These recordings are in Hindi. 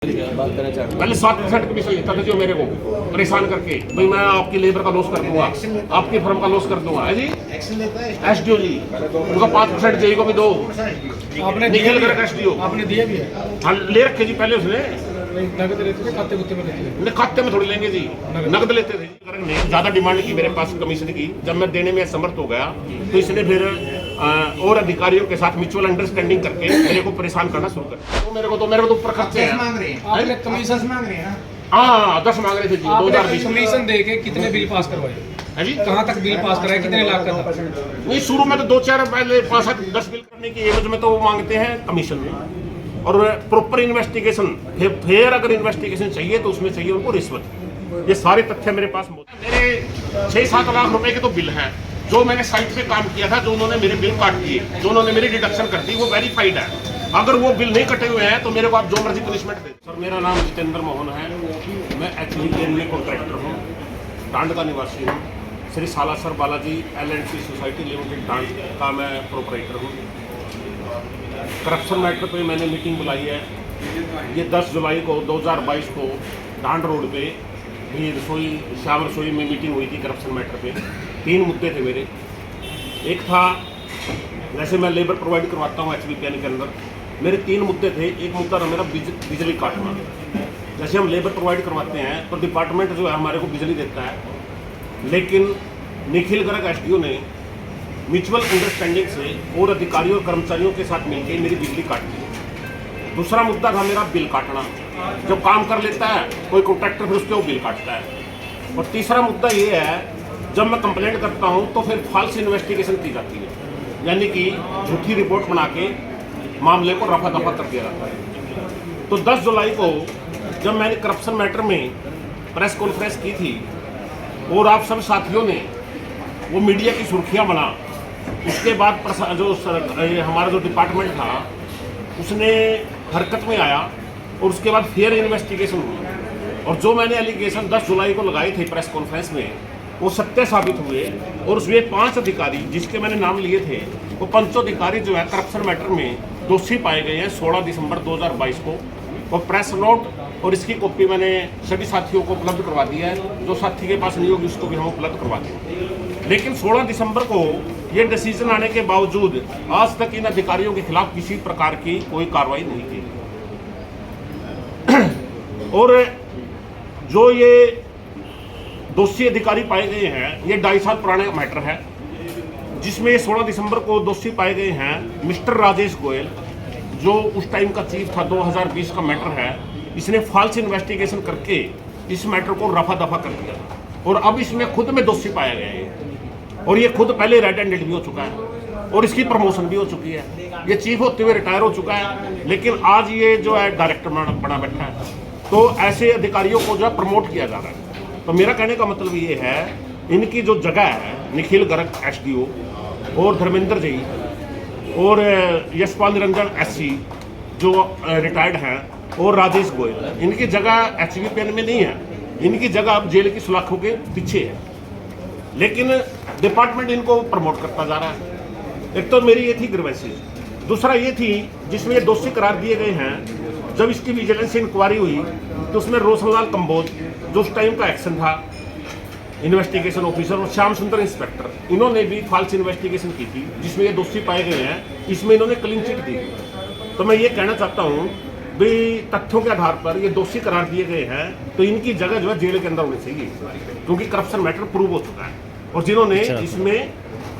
बात करना चाहता हूँ। पहले 7% कमीशन लेता था जो मेरे को परेशान करके, भाई मैं आपकी लेबर का लॉस कर दूंगा, आपकी फर्म का लॉस कर दूंगा। है जी एसडीओ जी, उनका 5% जेई को भी दो। आपने निखिल गर्ग एसडीओ आपने दिया भी है? हाँ ले रखे जी पहले उसने। नगद लेते थे, खाते कुत्ते में लेते थे? उन्हें खाते में थोड़ी लेंगे जी, नकद लेते थे। गर्ग ने ज्यादा डिमांड की मेरे पास कमीशन की, जब मैं देने में असमर्थ हो गया तो इसने फिर और अधिकारियों के साथ म्यूचुअल अंडरस्टैंडिंग करके मेरे को परेशान करना शुरू कर। तो मेरे को ऊपर खर्चे हैं। आपने कमीशन मांग रहे हैं? हाँ 10 मांग रहे थे जी। 2020 कमीशन दे के कितने बिल पास करवाए? है जी। कहाँ तक बिल पास कराए? कितने लाख का था? नहीं शुरू में तो 2-4 पहले 5-7-10 बिल करने की एवज में तो वो मांगते हैं कमीशन में, और प्रॉपर इन्वेस्टिगेशन फिर अगर इन्वेस्टिगेशन चाहिए तो उसमें चाहिए उनको रिश्वत। ये सारे तथ्य मेरे पास मौजूद हैं। मेरे 6-7 लाख रुपए के तो बिल हैं जो मैंने साइट पे काम किया था, जो उन्होंने मेरे बिल काट दिए, जो उन्होंने मेरी डिडक्शन कर दी, वो वेरीफाइड है। अगर वो बिल नहीं कटे हुए हैं तो मेरे को आप जो मर्जी पनिशमेंट दे। सर मेरा नाम जितेंद्र मोहन है, मैं HVPN में कॉन्ट्रैक्टर हूँ, डांड का निवासी हूँ। Shri Salasar Balaji LNC society limited Dand का मैं प्रोपराइटर हूँ। करप्शन मैटर पे मैंने मीटिंग बुलाई है। ये 10 जुलाई को 2022 को डांड रोड पे भी श्याम रसोई में मीटिंग हुई थी करप्शन मैटर पे। 3 मुद्दे थे मेरे। एक था जैसे मैं लेबर प्रोवाइड करवाता हूँ HVPN के अंदर, मेरे 3 मुद्दे थे। एक मुद्दा था मेरा बिजली काटना। जैसे हम लेबर प्रोवाइड करवाते हैं तो डिपार्टमेंट जो है हमारे को बिजली देता है, लेकिन निखिल गर्ग एसडीओ ने म्यूचुअल अंडरस्टैंडिंग से और अधिकारियों और कर्मचारियों के साथ मिलकर मेरी बिजली काट दी। दूसरा मुद्दा था मेरा बिल काटना। जब काम कर लेता है कोई कॉन्ट्रैक्टर फिर उसके वो बिल काटता है। और तीसरा मुद्दा ये है, जब मैं कंप्लेंट करता हूँ तो फिर फॉल्स इन्वेस्टिगेशन की जाती है, यानी कि झूठी रिपोर्ट बना के मामले को रफा दफा कर दिया जाता है। तो 10 जुलाई को जब मैंने करप्शन मैटर में प्रेस कॉन्फ्रेंस की थी और आप सब साथियों ने वो मीडिया की सुर्खियां बना, उसके बाद हमारा जो डिपार्टमेंट था उसने हरकत में आया और उसके बाद फिर इन्वेस्टिगेशन हुई। और जो मैंने एलिगेशन 10 जुलाई को लगाए थे प्रेस कॉन्फ्रेंस में, वो सत्य साबित हुए। और उसमें 5 अधिकारी जिसके मैंने नाम लिए थे, वो 5 अधिकारी जो है करप्शन मैटर में दोषी पाए गए हैं 16 दिसंबर 2022 को। और प्रेस नोट और इसकी कॉपी मैंने सभी साथियों को उपलब्ध करवा दिया है। जो साथी के पास नहीं होगी उसको भी हम उपलब्ध करवा देंगे। लेकिन 16 दिसंबर को ये डिसीजन आने के बावजूद आज तक इन अधिकारियों के खिलाफ किसी प्रकार की कोई कार्रवाई नहीं की। और जो ये दोषी अधिकारी पाए गए हैं, ये 2.5 साल पुराने मैटर है, जिसमें 16 दिसंबर को दोषी पाए गए हैं मिस्टर राजेश गोयल, जो उस टाइम का चीफ था। 2020 का मैटर है। इसने फॉल्स इन्वेस्टिगेशन करके इस मैटर को रफा दफा कर दिया और अब इसमें खुद में दोषी पाया गया है। और ये खुद पहले रेड हैंडेड भी हो चुका है और इसकी प्रमोशन भी हो चुकी है। ये चीफ होते हुए रिटायर हो चुका है, लेकिन आज ये जो है डायरेक्टर बना बैठा है। तो ऐसे अधिकारियों को जो है प्रमोट किया जा रहा है। तो मेरा कहने का मतलब ये है, इनकी जो जगह है निखिल गर्ग एसडीओ और धर्मेंद्र जी और यशपाल निरंजन SC जो रिटायर्ड हैं, और राजेश गोयल, इनकी जगह HVPN में नहीं है। इनकी जगह अब जेल की सलाखों के पीछे है, लेकिन डिपार्टमेंट इनको प्रमोट करता जा रहा है। एक तो मेरी ये थी ग्रीवेंसेस, दूसरा ये थी जिसमें ये दोषी करार दिए गए हैं। जब इसकी विजिलेंस इंक्वायरी हुई तो उसमें रोशनलाल कंबोज जो उस टाइम का एक्शन था इन्वेस्टिगेशन ऑफिसर, और श्याम सुंदर इंस्पेक्टर, इन्होंने भी फॉल्स इन्वेस्टिगेशन की थी जिसमें ये दोषी पाए गए हैं। इसमें इन्होंने क्लीन चिट दी। तो मैं ये कहना चाहता हूँ भी तथ्यों के आधार पर ये दोषी करार दिए गए हैं, तो इनकी जगह जो है जेल के अंदर होनी चाहिए, क्योंकि करप्शन मैटर प्रूव हो चुका है और जिन्होंने इसमें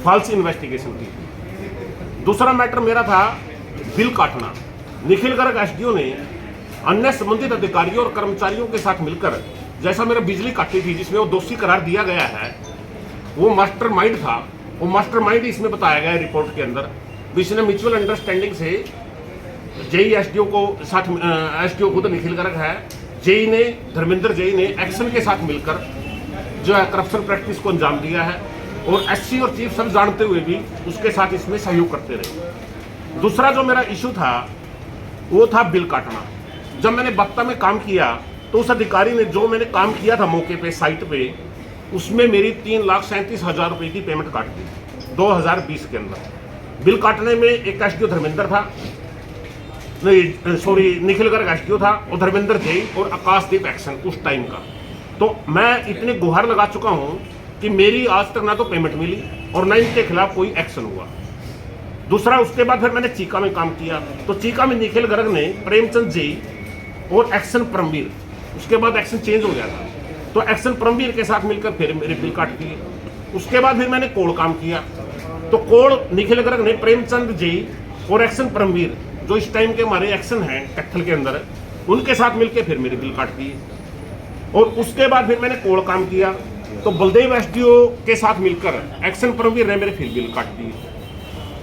फॉल्स इन्वेस्टिगेशन की। दूसरा मैटर मेरा था बिल काटना। निखिल गर्ग एसडीओ ने अन्य संबंधित अधिकारियों और कर्मचारियों के साथ मिलकर जैसा मेरा बिजली काटी थी, जिसमें वो दोषी करार दिया गया है, वो मास्टरमाइंड था। वो मास्टरमाइंड इसमें बताया गया है रिपोर्ट के अंदर। इसने म्यूचुअल अंडरस्टैंडिंग से जेई एसडीओ को साथ, एसडीओ खुद निखिल गर्ग है, जेई ने धर्मेंद्र जेई ने एक्शन के साथ मिलकर जो है करप्शन प्रैक्टिस को अंजाम दिया है। और SC और चीफ सब जानते हुए भी उसके साथ इसमें सहयोग करते रहे। दूसरा जो मेरा इशू था वो था बिल काटना। जब मैंने बख्ता में काम किया तो उस अधिकारी ने जो मैंने काम किया था मौके पे साइट पे, उसमें मेरी 3,37,000 रुपये की पेमेंट काट दी 2020 के अंदर। बिल काटने में एक एसडीओ धर्मेंद्र था, नहीं सॉरी निखिल गर्ग एसडीओ था और धर्मेंद्र जैन और आकाशदीप एक्शन उस टाइम का। तो मैं इतनी गुहार लगा चुका हूं कि मेरी आज तक ना तो पेमेंट मिली और ना इनके खिलाफ कोई एक्शन हुआ। दूसरा, उसके बाद फिर मैंने चीका में काम किया, तो चीका में निखिल गर्ग ने प्रेमचंद जी और एक्शन परमवीर, उसके बाद एक्शन चेंज हो गया था, तो एक्शन परमवीर के साथ मिलकर फिर मेरे बिल काट दिए। उसके बाद फिर मैंने कोल काम किया, तो कोल निखिल गर्ग ने प्रेमचंद जी और एक्शन परमवीर जो इस टाइम के हमारे एक्शन हैं कत्थल के अंदर, उनके साथ मिलकर फिर मेरे बिल काट दिए। और उसके बाद फिर मैंने कोल काम किया, तो बलदेव एसडीओ के साथ मिलकर एक्शन परमवीर ने मेरे फिर बिल काट दिए।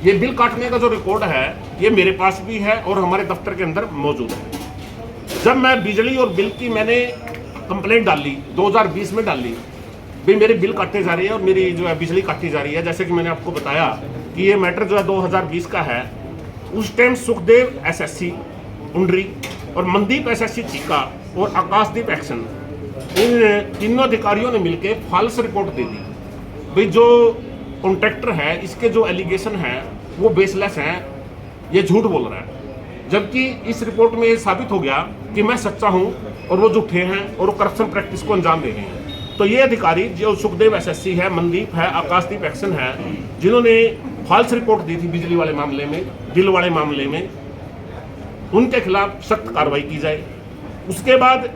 ये बिल काटने का जो रिकॉर्ड है ये मेरे पास भी है और हमारे दफ्तर के अंदर मौजूद है। जब मैं बिजली और बिल की मैंने कंप्लेंट डाली 2020 में डाली, भी मेरे बिल काटे जा रही है और मेरी जो है बिजली काटी जा रही है, जैसे कि मैंने आपको बताया कि ये मैटर जो है 2020 का है। उस टाइम सुखदेव एसएससी उंडरी और मनदीप एसएससी चीका और आकाशदीप एक्शन, इन तीनों अधिकारियों ने मिलकर फॉल्स रिपोर्ट दे दी। भाई जो कॉन्ट्रैक्टर है इसके जो एलिगेशन है वो बेसलेस हैं, ये झूठ बोल रहा है। जबकि इस रिपोर्ट में ये साबित हो गया कि मैं सच्चा हूं और वो झूठे हैं और वो करप्शन प्रैक्टिस को अंजाम दे रहे हैं। तो ये अधिकारी जो सुखदेव एसएससी है, मनदीप है, आकाशदीप एक्शन है, जिन्होंने फॉल्स रिपोर्ट दी थी बिजली वाले मामले में, बिल वाले मामले में, उनके खिलाफ सख्त कार्रवाई की जाए। उसके बाद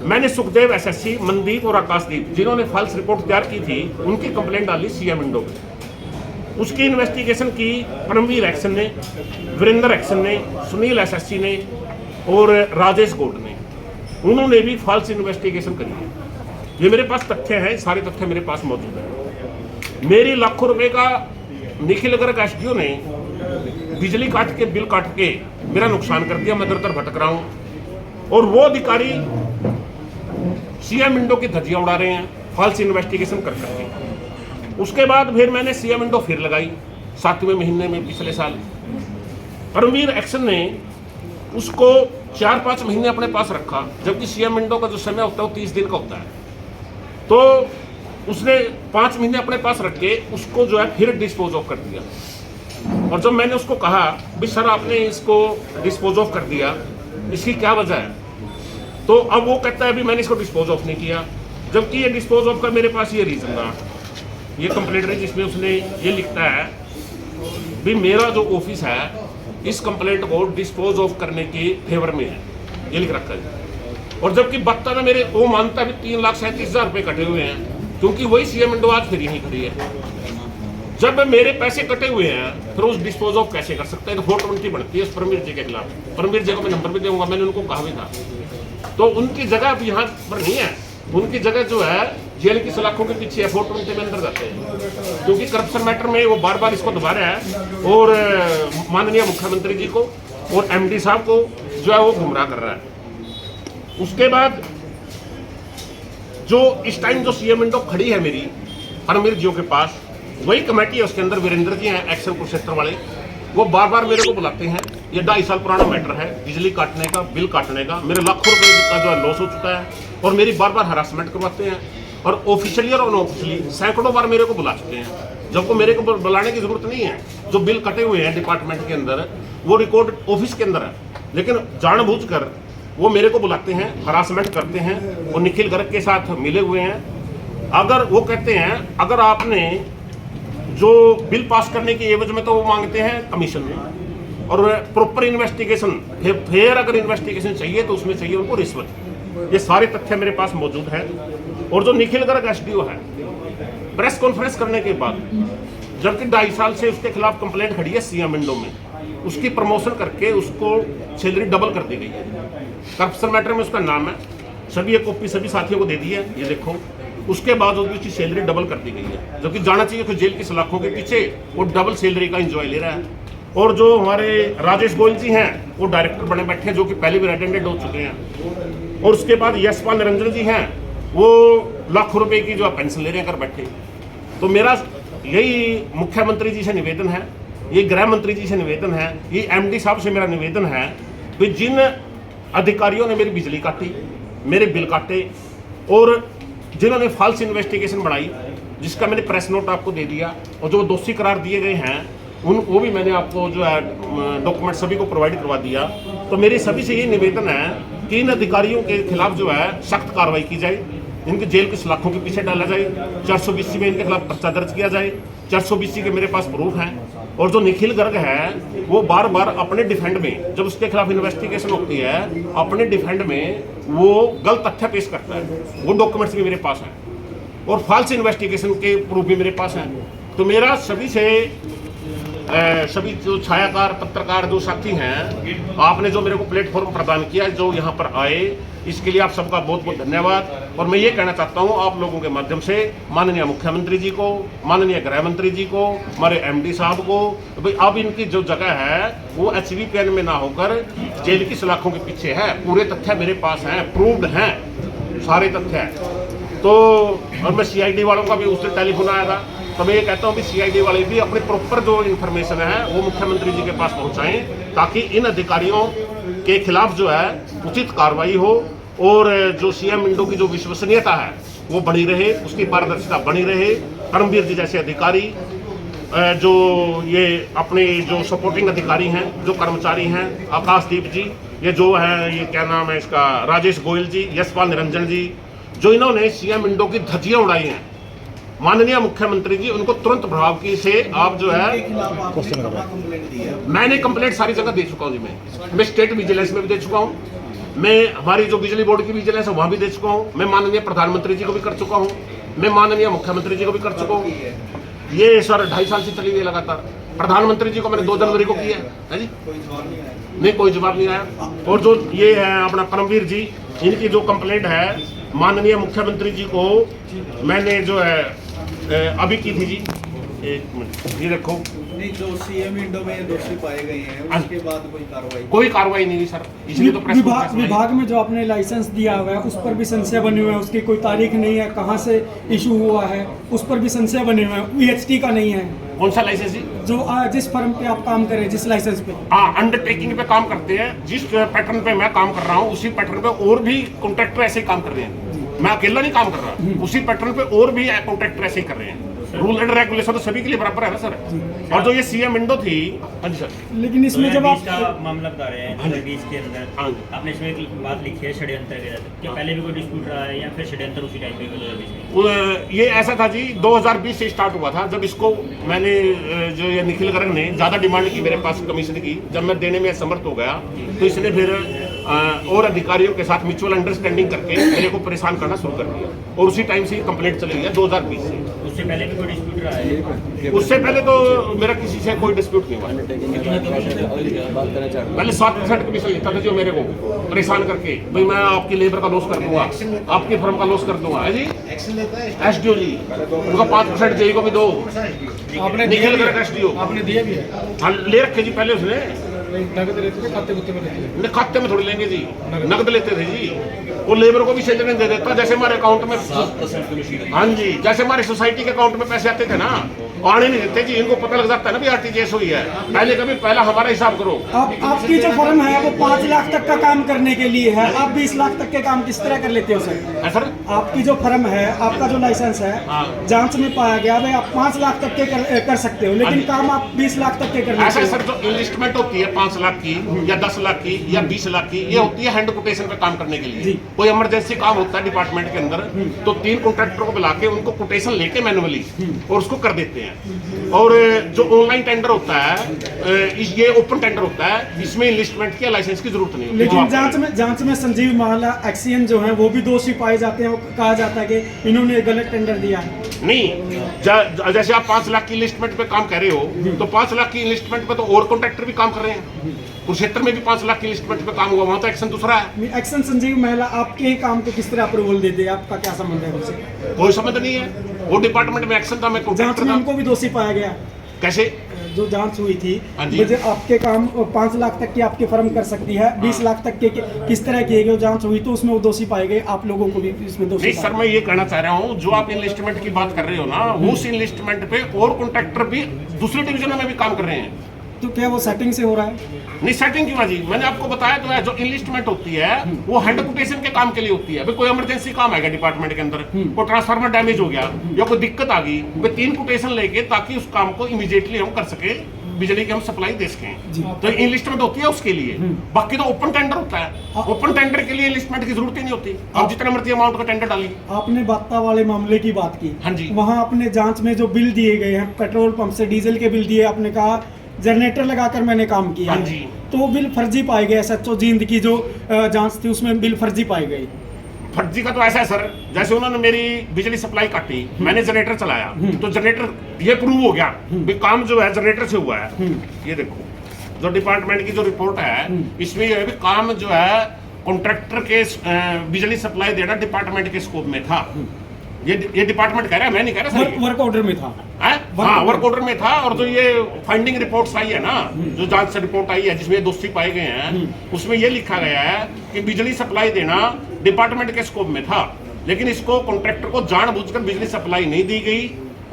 मैंने सुखदेव एसएससी, मनदीप और आकाशदीप जिन्होंने फॉल्स रिपोर्ट तैयार की थी उनकी कंप्लेंट डाली सीएम इंडो पे। उसकी इन्वेस्टिगेशन की परमवीर एक्शन ने, वीरेंद्र एक्शन ने, सुनील एसएससी ने और राजेश गोड ने, उन्होंने भी फॉल्स इन्वेस्टिगेशन करी है। ये मेरे पास तथ्य हैं, सारे तथ्य मेरे पास मौजूद हैं। मेरी लाखों रुपए का निखिल गर्ग एसडीओ ने बिजली काट के बिल काट के मेरा नुकसान कर दिया। मैं दर दर भटक रहा हूं और वो अधिकारी सीएम इंडो की धज्जियां उड़ा रहे हैं फॉल्स इन्वेस्टिगेशन कर करके। उसके बाद फिर मैंने सीएम इंडो फिर लगाई 7वें महीने में पिछले साल। परमवीर एक्शन ने उसको 4-5 महीने अपने पास रखा, जबकि सीएम इंडो का जो समय होता है वो 30 दिन का होता है। तो उसने 5 महीने अपने पास रख के उसको जो है फिर डिस्पोज ऑफ कर दिया। और जब मैंने उसको कहा भी सर आपने इसको डिस्पोज ऑफ कर दिया, इसकी क्या वजह है, तो अब वो कहता है भी मैंने इसको डिस्पोज ऑफ नहीं किया। जबकि ये डिस्पोज ऑफ का मेरे पास ये रीजन था, ये कंप्लेंट है जिसमें उसने ये लिखता है भी मेरा जो ऑफिस है इस कंप्लेंट को डिस्पोज ऑफ करने के फेवर में है, ये लिख रखा है। और जबकि बत्ता ने मेरे वो मानता भी 3,37,000 रुपये कटे हुए हैं, क्योंकि वही सीएम इंडो आज फिर यहीं खड़ी है। जब मेरे पैसे कटे हुए हैं फिर उस डिस्पोज ऑफ कैसे कर सकता है, तो 420 बनती है उस परमवीर जी के खिलाफ। परमवीर जी को मैं नंबर भी दूंगा, मैंने उनको कहा भी था। तो उनकी जगह अब यहाँ पर नहीं है, उनकी जगह जो है जेल की सलाखों के पीछे है, 420 में अंदर जाते हैं, क्योंकि करप्शन मैटर में वो बार बार इसको दबा रहा है और माननीय मुख्यमंत्री जी को और एमडी साहब को जो है वो गुमराह कर रहा है। उसके बाद जो इस टाइम जो सीएम इंडो खड़ी है मेरी परमवीर जी के पास, वही कमेटी है, उसके अंदर वीरेंद्र जी हैं एक्शन कुरुक्षेत्र वाले, वो बार बार मेरे को बुलाते हैं। ये 2.5 साल पुराना मैटर है, बिजली काटने का, बिल काटने का, मेरे लाखों रुपए का जो है लॉस हो चुका है और मेरी बार बार हरासमेंट करवाते हैं। और ऑफिशियली और अनऑफिशियली सैकड़ों बार मेरे को बुला चुके हैं, जबकि मेरे को बुलाने की जरूरत नहीं है। जो बिल कटे हुए हैं डिपार्टमेंट के अंदर वो रिकॉर्ड ऑफिस के अंदर है, लेकिन जानबूझकर वो मेरे को बुलाते हैं, हरासमेंट करते हैं। वो निखिल गर्ग के साथ मिले हुए हैं। अगर वो कहते हैं अगर आपने जो बिल पास करने की एवज में, तो वो मांगते हैं कमीशन में, और प्रॉपर इन्वेस्टिगेशन, फिर अगर इन्वेस्टिगेशन चाहिए तो उसमें चाहिए उनको रिश्वत। ये सारे तथ्य मेरे पास मौजूद है। और जो निखिल गर्ग एसडीओ है, प्रेस कॉन्फ्रेंस करने के बाद, जबकि 2.5 साल से उसके खिलाफ कंप्लेंट खड़ी है सीएम इंडो में, उसकी प्रमोशन करके उसको सैलरी डबल कर दी गई है। करप्शन मैटर में उसका नाम है, सभी ये कॉपी सभी साथियों को दे दी है, ये देखो। उसके बाद उसकी सैलरी डबल कर दी गई है, जबकि जाना चाहिए कि जेल की सलाखों के पीछे वो डबल सैलरी का एंजॉय ले रहा है। और जो हमारे राजेश गोयल जी हैं वो डायरेक्टर बने बैठे हैं, जो कि पहले भी रिटायर्ड हो चुके हैं। और उसके बाद यशपाल निरंजन जी हैं, वो लाखों रुपए की जो है पेंशन ले रहे हैं कर बैठे। तो मेरा यही मुख्यमंत्री जी से निवेदन है, ये गृह मंत्री जी से निवेदन है, ये एमडी साहब से मेरा निवेदन है कि जिन अधिकारियों ने मेरी बिजली काटी, मेरे बिल काटे और जिन्होंने फॉल्स इन्वेस्टिगेशन बढ़ाई, जिसका मैंने प्रेस नोट आपको दे दिया, और जो दोषी करार दिए गए हैं, वो भी मैंने आपको जो है डॉक्यूमेंट सभी को प्रोवाइड करवा दिया। तो मेरे सभी से ये निवेदन है कि इन अधिकारियों के खिलाफ जो है सख्त कार्रवाई की जाए, इनके जेल की सलाखों के पीछे डाला जाए, 420 में इनके खिलाफ पर्चा दर्ज किया जाए। 420 के मेरे पास प्रूफ हैं। और जो निखिल गर्ग है वो बार बार अपने डिफेंड में, जब उसके खिलाफ इन्वेस्टिगेशन होती है, अपने डिफेंड में वो गलत तथ्य पेश करता है। वो डॉक्यूमेंट्स भी मेरे पास हैं और फॉल्स इन्वेस्टिगेशन के प्रूफ भी मेरे पास हैं। तो मेरा सभी जो छायाकार पत्रकार जो साथी हैं, आपने जो मेरे को प्लेटफॉर्म प्रदान किया, जो यहाँ पर आए, इसके लिए आप सबका बहुत बहुत धन्यवाद। और मैं ये कहना चाहता हूँ आप लोगों के माध्यम से माननीय मुख्यमंत्री जी को, माननीय गृह मंत्री जी को, हमारे एमडी साहब को, तो भाई अब इनकी जो जगह है वो HVPN में ना होकर जेल की सलाखों के पीछे है। पूरे तथ्य मेरे पास हैं, प्रूव्ड हैं सारे तथ्य। तो और मैं CID वालों का भी उस दिन टेलीफोन आया था, तो मैं ये कहता हूँ कि CID वाले भी अपने प्रॉपर जो इन्फॉर्मेशन है वो मुख्यमंत्री जी के पास पहुँचाएं, ताकि इन अधिकारियों के खिलाफ जो है उचित कार्रवाई हो और जो CM इंडो की जो विश्वसनीयता है वो बनी रहे, उसकी पारदर्शिता बनी रहे। परमवीर जी जैसे अधिकारी, जो ये अपने जो सपोर्टिंग अधिकारी हैं, जो कर्मचारी हैं, आकाशदीप जी, ये जो है, ये क्या नाम है इसका, राजेश गोयल जी, यशपाल निरंजन जी, जो इन्होंने CM इंडो की धज्जियां उड़ाई हैं, माननीय मुख्यमंत्री जी उनको तुरंत प्रभाव की से आप जो है, मैंने कंप्लेंट सारी जगह दे चुका हूँ जी। मैं स्टेट विजिलेंस में भी दे चुका हूँ, मैं हमारी जो बिजली बोर्ड की विजिलेंस है वहाँ भी दे चुका हूँ, मैं माननीय प्रधानमंत्री जी को भी कर चुका हूँ, मैं माननीय मुख्यमंत्री जी को भी कर चुका हूँ। ये सर 2.5 साल से चली हुई लगातार। प्रधानमंत्री जी को मैंने 2 जनवरी को किया है जी, नहीं कोई जवाब नहीं आया। और जो ये है अपना परमवीर जी, इनकी जो कंप्लेंट है माननीय मुख्यमंत्री जी को मैंने जो है अभी की थी जी, 1 मिनट, ये देखो। नहीं, जो CM इंडो में दोषी पाए गए हैं उसके बाद कोई कार्रवाई नहीं हुई सर, इसलिए तो विभाग में जो आपने लाइसेंस दिया हुआ है उस पर भी संशय बने हुए हैं, उसकी कोई तारीख नहीं है, कहाँ से इशू हुआ है उस पर भी संशय बने हुए हैं। VHT का नहीं है। कौन सा लाइसेंस जी? जो जिस फर्म पे आप काम कर रहे हैं, जिस लाइसेंस पे, हाँ, अंडरटेकिंग पे काम करते हैं। जिस पैटर्न पे मैं काम कर रहा हूँ उसी पैटर्न पे और भी कॉन्ट्रैक्टर ऐसे ही काम कर रहे हैं। मैं अकेला नहीं काम कर रहा, उसी पैटर्न पे और भी कॉन्ट्रैक्टर ऐसे ही कर रहे हैं। रूल एंड रेगुलेशन तो सभी के लिए बराबर है ना सर। और जो ये CM इंडो थी, हाँ जी सर, लेकिन इसमें जब आप मामला बता रहे हैं 2020 के अंदर, आपने इसमें एक बात लिखी है षड्यंत्र के तहत, क्या पहले भी कोई डिस्प्यूट रहा है या फिर षड्यंत्र उसी टाइप का 2020 में? ये ऐसा था जी, 2020 से स्टार्ट हुआ था, जब इसको मैंने जो ये निखिल गर्ग ने ज़्यादा डिमांड की मेरे पास कमीशन की, जब मैं देने में असमर्थ हो गया तो इसने फिर और अधिकारियों के साथ म्यूचुअल अंडरस्टैंडिंग करके मेरे को परेशान करना शुरू कर दिया। और उसी टाइम से कंप्लेंट चली है 2020 से। उससे पहले भी कोई डिस्प्यूट रहा है? उससे पहले तो मेरा किसी से कोई डिस्प्यूट नहीं हुआ। पहले 7% कमीशन लेता था जो मेरे को परेशान करके, भाई मैं आपकी लेबर का लॉस कर दूंगा, आपकी फर्म का लॉस कर दूंगा। है जी SDO जी, उनका 5% जेई को भी दो। आपने निखिल गर्ग SDO आपने दिया भी है? हाँ, ले रखे जी पहले उसने। नगद लेते थे, खाते कुत्ते में लेते थे? खाते में थोड़ी लेंगे जी, नकद लेते थे जी। वो लेबर को भी सैलरी दे देता, जैसे हमारे अकाउंट में, हाँ जी, जैसे हमारे सोसाइटी के अकाउंट में पैसे आते थे ना, आने नहीं देते जी। इनको पता लग जाता है ना भी RTGS हुई है, पहला हमारा हिसाब करो। आपकी जो फर्म है वो 5 लाख तक का काम करने के लिए है, आप 20 लाख तक के काम किस तरह कर लेते हो सर? सर आपकी जो फर्म है, आपका जो लाइसेंस है, जांच में पाया गया भाई आप 5 लाख तक के कर सकते हो, लेकिन काम आप 20 लाख तक के कर लेते हो। ऐसा सर, जो इन्वेस्टमेंट होती है 5 लाख की या 10 लाख की या 20 लाख की, ये होती है हैंड कोटेशन पे काम करने के लिए। कोई इमरजेंसी काम होता है डिपार्टमेंट के अंदर, तो 3 कॉन्ट्रैक्टरों को बुला के उनको कोटेशन लेके मैनुअली और उसको कर देते हैं। और जो ऑनलाइन टेंडर होता है, ये ओपन टेंडर होता है, इसमें इन्वेस्टमेंट की लाइसेंस की जरूरत नहीं। लेकिन जांच में संजीव माला एक्सियन जो है वो भी दोषी पाए जाते हैं। कहा जाता है कि इन्होंने गलत टेंडर दिया है। नहीं, जैसे आप 5 लाख की इन्वेस्टमेंट पे काम कर रहे हो, तो 5 लाख की इन्वेस्टमेंट पे तो और कॉन्ट्रैक्टर भी काम कर रहे हैं। कुरुक्षेत्र में भी 5 लाख की इन्वेस्टमेंट पे काम हुआ, वहां तो एक्शन दूसरा है। एक्शन संजीव महिला आपके ही काम को किस तरह अप्रूवल देते हैं? आपका क्या संबंध है उनसे? कोई संबंध नहीं है, वो डिपार्टमेंट में एक्शन था, मैं जांच में उनको भी दोषी पाया गया। कैसे? जो जांच हुई थी, मुझे आपके काम 5 लाख तक की आपकी फर्म कर सकती है, 20 लाख तक के किस तरह किए गए जांच हुई तो उसमें वो दोषी पाए गए, आप लोगों को भी इसमें दोषी? नहीं सर, मैं ये कहना चाह रहा हूँ, जो आप इन्वेस्टमेंट की बात कर रहे हो ना, उस इन्वेस्टमेंट पे और कॉन्ट्रैक्टर भी दूसरे डिविजनों में भी काम कर रहे हैं। तो क्या वो सेटिंग से हो रहा है? नहीं, सेटिंग क्यों जी, मैंने आपको बताया तो है, जो इन्वेस्टमेंट होती है वो हैंड कोटेशन के काम के लिए होती है। अभी कोई इमरजेंसी काम आएगा डिपार्टमेंट के अंदर, कोई ट्रांसफार्मर डैमेज हो गया या कोई दिक्कत आ गई, वे 3 कोटेशन लेके ताकि उस काम को इमीडिएटली हम कर सके बिजली की हम सप्लाई दे सकें जी। तो इनलिस्टमेंट होती है उसके लिए, बाकी तो ओपन टेंडर होता है। ओपन टेंडर के लिए इनलिस्टमेंट की जरूरत ही नहीं होती, आप जितना मर्जी अमाउंट का टेंडर डालिए। आपने बात्ता वाले मामले की बात की, हाँ जी। वहाँ आपने जांच में जो बिल दिए गए हैं पेट्रोल पंप से डीजल के बिल दिए, आपने कहा जनरेटर लगाकर मैंने काम किया हाँ है। जी। तो वो बिल फर्जी पाए गए, SHO जींद की जो जांच थी उसमें बिल फर्जी पाई गई। फर्जी का तो ऐसा है सर, जैसे उन्होंने मेरी बिजली सप्लाई काटी, मैंने जनरेटर चलाया तो जनरेटर ये प्रूव हो गया कि काम जो है जनरेटर से हुआ है। ये देखो जो डिपार्टमेंट की जो रिपोर्ट है इसमें ये है कि काम जो है कॉन्ट्रैक्टर के बिजली सप्लाई देना डिपार्टमेंट के स्कोप में था। ये डिपार्टमेंट कह रहा है, मैं नहीं कह रहा सर। वर्क ऑर्डर में था। हाँ, वर्क ऑर्डर में था। और जो ये फाइंडिंग रिपोर्ट्स आई है ना, जो जांच से रिपोर्ट आई है जिसमें ये दोषी पाए गए हैं, उसमें ये लिखा गया है कि बिजली सप्लाई देना डिपार्टमेंट के स्कोप में था, लेकिन इसको कॉन्ट्रैक्टर को जानबूझकर बिजली सप्लाई नहीं दी गई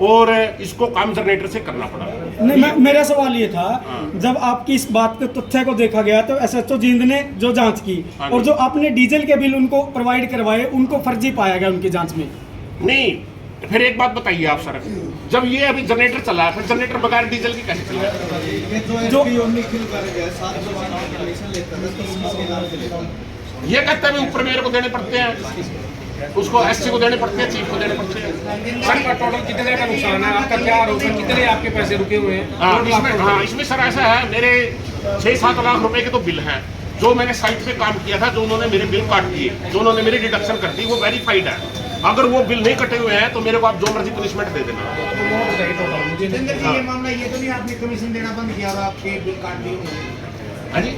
और इसको काम जनरेटर से करना पड़ा। नहीं, मेरा सवाल ये था, जब आपकी इस बात के तथ्य को देखा गया तो SHO जींद ने जो जांच की और जो आपने डीजल के बिल उनको प्रोवाइड करवाए उनको फर्जी पाया गया उनकी जांच में। नहीं, फिर एक बात बताइए आप सर, जब ये अभी जनरेटर चला है, फिर जनरेटर बगैर डीजल की कैसे चला? ये जो SPO निखिल कर गया 7 कमीशन लेता था, 30 के नाम से लेता था। ये कहता है ऊपर मेरे को देने पड़ते हैं, उसको SC को देने पड़ते हैं, चीफ को देने पड़ते हैं। सर का टोटल कितने का नुकसान है, आपका क्या आरोप है, कितने आपके पैसे रुके हुए हैं? हाँ, इसमें सर ऐसा है, मेरे 6-7 लाख रुपए के तो बिल हैं जो मैंने साइट पे काम किया था, जो उन्होंने मेरे बिल काट दिए, जो उन्होंने मेरी डिडक्शन कर दी, वो वेरीफाइड है। अगर वो बिल नहीं कटे हुए हैं तो मेरे को आप जो मर्जी पनिशमेंट दे देना। ये मामला ये तो नहीं आपने कमीशन देना बंद किया और आपके बिल काट दिए? हाँ जी,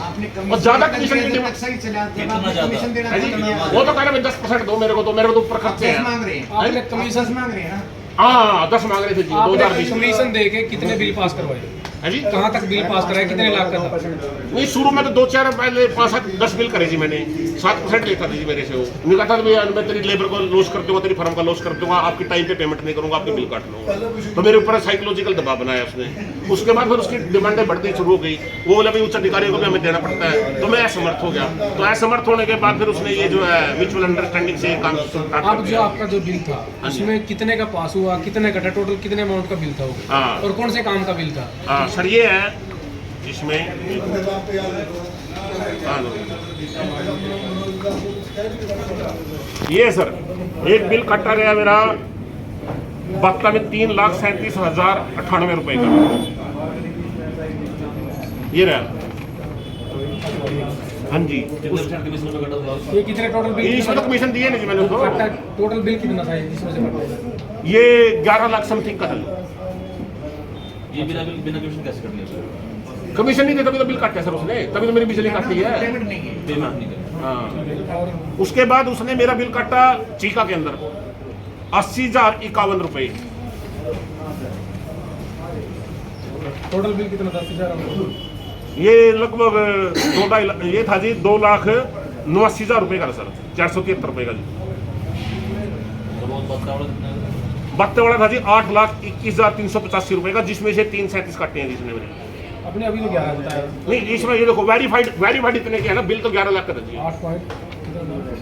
आपने और ज्यादा कमीशन नहीं देना। सही चला, जब आपने कमीशन देना हाँ जी, बंद किया, वो तो कह रहे हैं 10% दो मेरे को, तो मेरे को तो ऊपर खर्चे 10 हैं। मांग रहे हैं, आपने आप कमीशन 10 मांग रहे हैं ना? हाँ, 10 मांग रहे थे जी, आपने 2020 में। कमीशन दे के कितने बिल पास करवाए? हाँ जी, कहाँ तक बिल पास कराए, कितने लाख का था? नहीं शुरू में तो 2-4 पहले 5-7-10 बिल करे जी मैंने, 7% लेता था जी मेरे से। वो नहीं कहता था भैया मैं तेरी लेबर को लॉस कर दूंगा, तेरी फर्म का लॉस कर दूंगा, आपकी टाइम पे पेमेंट नहीं करूंगा, आपके बिल काट लूंगा। तो मेरे ऊपर साइकोलॉजिकल दबाव बनाया उसने। उसके बाद फिर उसकी डिमांडें बढ़ती शुरू हो गई, वो बोला भाई उच्च अधिकारियों को भी हमें देना पड़ता है, तो मैं असमर्थ हो गया। तो असमर्थ होने के बाद फिर उसने ये जो है म्यूचुअल अंडरस्टैंडिंग से काम स्टार्ट कर अब जो दिया। आपका जो बिल था उसमें कितने का पास हुआ, कितने कटा, टोटल कितने अमाउंट का बिल था वो? हाँ। और कौन से काम का बिल था? हाँ सर, ये है इसमें ये सर एक बिल काटा गया मेरा बत्ता में 3,37,098 रुपए का, ये रहा। हाँ जी, ये कितने टोटल बिल? इसमें तो कमीशन दिए नहीं जी मैंने उसको। कटा टोटल बिल कितना था इसमें से कटा? ये 11 लाख समथिंग का था। ये बिना कमीशन कैसे कर लिया? कमीशन नहीं देता, तभी तो बिल काटा सर उसने, तभी तो मेरी बिजली काटी है। पेमेंट नहीं है। पेमेंट नहीं कर। हाँ, उसके बाद उसने मेरा बिल काटा चीका के अंदर 80,051 रुपए। टोटल बिल कितना था? 10,000? ये लगभग 2.5 ये था जी 2,89,000 रुपए का सर, 473 रुपए का जी। बत्ते वाला था जी 8,21,385 रुपए का, जिसमें से 337 काटे हैं जिसने मैंने। अपने अभी तो 11 बताया। नहीं, इसमें ये देखो वेरीफाइड इतने किया ना, बिल तो 11 लाख का था जी। 8 पॉइंट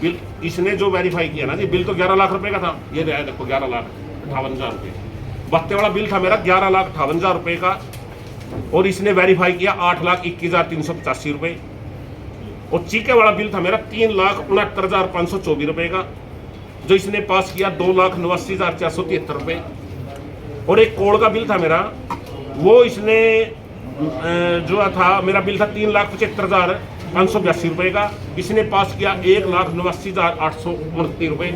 बिल इसने जो वेरीफाई किया ना जी, बिल तो 11 लाख रुपए का था। ये देखो 11,58,000 रुपए। बत्ते वाला बिल था मेरा 11,58,000 रुपए का, और इसने वेरीफाई किया 8,21,385 रुपए। और चीके वाला बिल था मेरा 3,69,524 रुपए का, जो इसने पास किया 2,89,473 रुपए। और एक कोड का बिल था मेरा, वो इसने जो था मेरा बिल था 3,75,582 रुपए का, इसने पास किया 1,89,829 रुपए।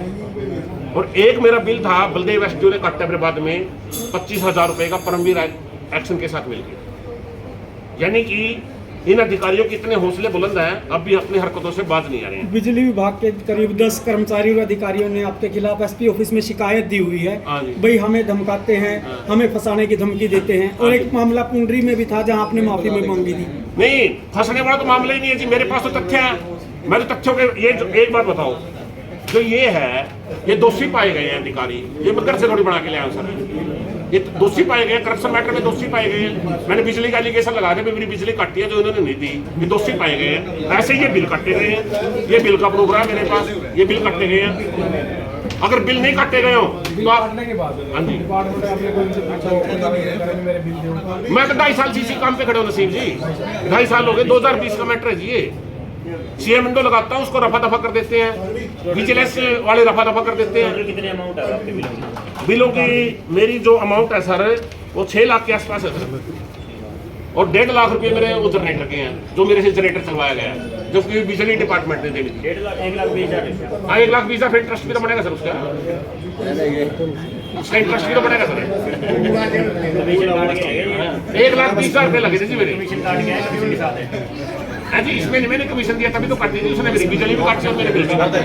और एक मेरा बिल था बलदेव SDO ने काटा मेरे बाद में 25,000 रुपए का परमवीर एक्शन के साथ मिलकर। यानी कि इन अधिकारियों के इतने हौसले बुलंद हैं, अब भी अपनी हरकतों से बाज नहीं आ रहे हैं। बिजली विभाग के करीब 10 कर्मचारी और अधिकारियों ने आपके खिलाफ SP ऑफिस में शिकायत दी हुई है। हाँ जी। भाई हमें धमकाते हैं, हमें फंसाने की धमकी देते हैं। और एक मामला पुंडरी में भी था जहां आपने माफी में मांगी थी। नहीं, फंसने वाला तो मामला ही नहीं है जी, मेरे पास तो तथ्य है। मैं तो तथ्यों के ये एक बात बताओ, जो ये है ये दोषी पाए गए हैं अधिकारी, ये मैं घर से थोड़ी बना के ले आया सर। ये दोषी पाए गए, करप्शन मैटर में दोषी पाए गए हैं। मैंने बिजली का एलिगेशन लगा दिया, मेरी बिजली काटी है जो इन्होंने नहीं दी, ये दोषी पाए गए हैं। ऐसे ये बिल काटे गए हैं, ये बिल का प्रोग्राम मेरे पास, ये बिल काटे गए हैं। अगर बिल नहीं काटे गए हो बिल तो आप काटने के बाद हाँ जी। डिपार्टमेंट में आपने कोई उनसे पूछा हो, पता नहीं है, मेरे बिल दो। मैं तो 2.5 साल से इसी काम पे खड़े हो नसीम जी, 2.5 साल हो गए। 2020 का मैटर है जी ये। सीएम विंडो लगाता हूँ, उसको रफा दफा कर देते हैं, विजिलेंस वाले रफा दफा कर देते हैं। टोटल कितने अमाउंट है आपके बिलों की? बिलों की मेरी जो अमाउंट है सर वो 6 लाख के आसपास है सर, और 1.5 लाख रुपए मेरे वो जनरेटर के हैं जो मेरे से जनरेटर चलवाया गया है, जो कि बिजली डिपार्टमेंट ने देनी थी। 1,20,000 हाँ 1 लाख 20 फिर इंटरेस्ट भी तो बनेगा सर उसका इंटरेस्ट भी तो बनेगा सर। कमीशन काट के है 1,20,000 रुपये लगे थे जी मेरे। कमीशन काट के है कमीशन के साथ है। हाँ जी, इसमें मैंने कमीशन दिया तभी तो काटी थी उसने, मेरी बिजली भी काटी और मेरे बिल भी काटे।